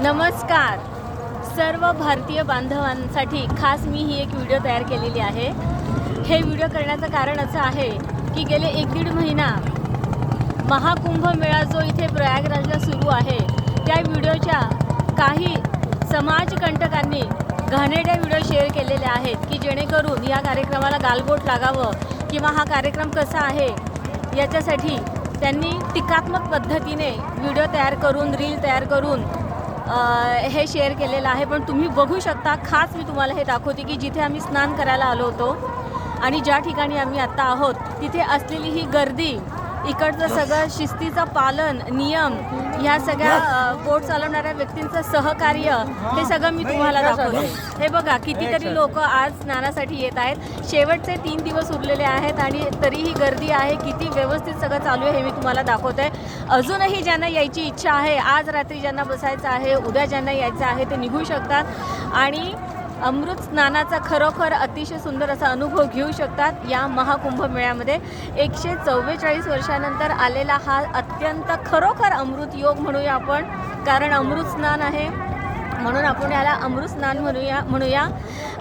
नमस्कार सर्व भारतीय बांधवांसाठी खास मी ही एक व्हिडिओ तयार केलेली आहे। हे व्हिडिओ करण्याचं कारण असं आहे की गेले 1-1.5 महिना महाकुंभ मेळा जो इथे प्रयागराजला सुरू आहे त्या व्हिडिओच्या काही समाजकंटकांनी घाणेरडे व्हिडिओ शेअर केलेले आहेत की जेणेकरून या कार्यक्रमाला गालबोट लागावं किंवा हा कार्यक्रम कसा आहे याच्यासाठी त्यांनी टीकात्मक पद्धतीने व्हिडिओ तयार करून रील तयार करून हे शेअर केलेलं आहे। पण तुम्ही बघू शकता, खास मी तुम्हाला हे दाखवते की जिथे आम्ही स्नान करायला आलो होतो आणि ज्या ठिकाणी आम्ही आत्ता आहोत तिथे असलेली ही गर्दी, इकडचं सगळं शिस्तीचं पालन, नियम, ह्या सगळ्या बोट चालवणाऱ्या व्यक्तींचं सहकार्य, हे सगळं मी तुम्हाला दाखवते। हे बघा कितीतरी लोक आज स्नानासाठी येत आहेत। शेवटचे 3 दिवस उरलेले आहेत आणि तरीही गर्दी आहे। किती व्यवस्थित सगळं चालू आहे हे मी तुम्हाला दाखवते। अजूनही ज्यांना यायची इच्छा आहे, आज रात्री ज्यांना बसायचं आहे, उद्या ज्यांना यायचं आहे ते निघू शकतात आणि अमृत स्नानाचा खरोखर अतिशय सुंदर असा अनुभव घेऊ शकतात। या महाकुंभ मेळ्यामध्ये 144 वर्षानंतर आलेला हा अत्यंत खरोखर अमृत योग म्हणूया आपण, कारण अमृत स्नान आहे म्हणून आपण याला अमृत स्नान म्हणूया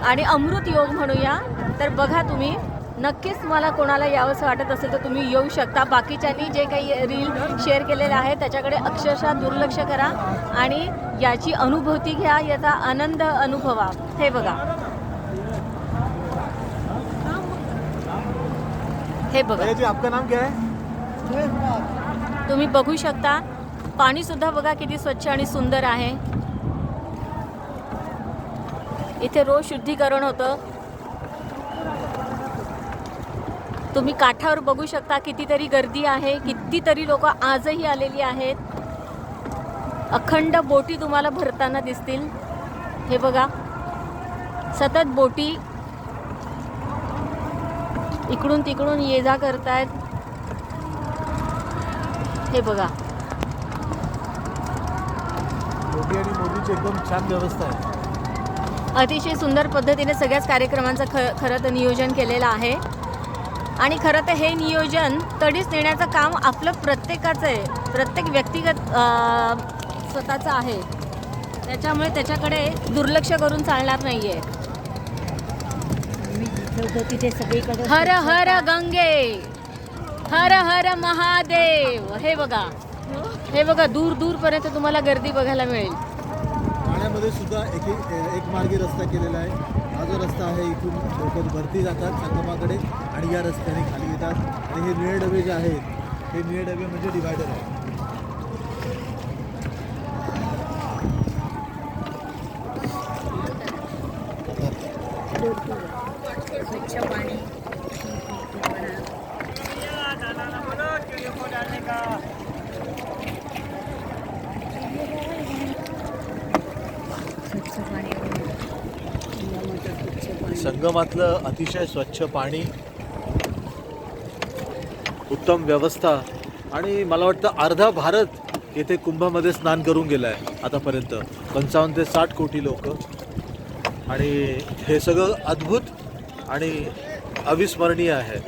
आणि अमृत योग म्हणूया। तर बघा, तुम्ही नक्कीच तुम्हाला कोणाला यावंसं वाटत असेल तर तुम्ही येऊ शकता। बाकीच्यांनी जे काही रील शेअर केलेले आहे त्याच्याकडे अक्षरशः दुर्लक्ष करा आणि याची अनुभूती घ्या, याचा आनंद अनुभवा। हे बघा, हे बघा, जी आपका नाम क्या है? तुम्ही बघू शकता पाणी सुद्धा बघा किती स्वच्छ आणि सुंदर आहे। इथे रोज शुद्धीकरण होतं। तुम्ही काठावर बघू शकता कितीतरी गर्दी आहे, कितीतरी लोक आजही आलेली आहेत। अखंड बोटी तुम्हाला भरताना दिसतील। हे बघा, सतत बोटी इकडून तिकडून ये जा करतायत। हे बघा, मोदी आणि मोदीची एकदम छान व्यवस्था आहे। अतिशय सुंदर पद्धतीने सगळ्याच कार्यक्रमांचं खरं तर नियोजन केलेलं आहे आणि खरं तर हे नियोजन तडीस नेण्याचं काम आपलं प्रत्येकाचं आहे, प्रत्येक व्यक्तिगत स्वतःचं आहे। त्याच्यामुळे त्याच्याकडे दुर्लक्ष करून चालणार नाही आहे। तिथे सगळीकडे हर हर गंगे, हर हर महादेव। हे बघा, हे बघा, दूर दूरपर्यंत तुम्हाला गर्दी बघायला मिळेल। ठाण्यामध्ये सुद्धा एक मार्गी रस्ता केलेला आहे। हा जो रस्ता आहे इथून लोक भरती जातात संगमाकडे आणि या रस्त्याने खाली येतात आणि हे निळे डबे जे आहेत हे निळे डबे म्हणजे डिवायडर आहे। स्वच्छ पाणी संगमातलं अतिशय स्वच्छ पाणी, उत्तम व्यवस्था आणि मला वाटतं अर्धा भारत येथे कुंभामध्ये स्नान करून गेला आहे आतापर्यंत। 55 ते 60 कोटी लोक आणि हे सगळं अद्भुत आणि अविस्मरणीय आहे।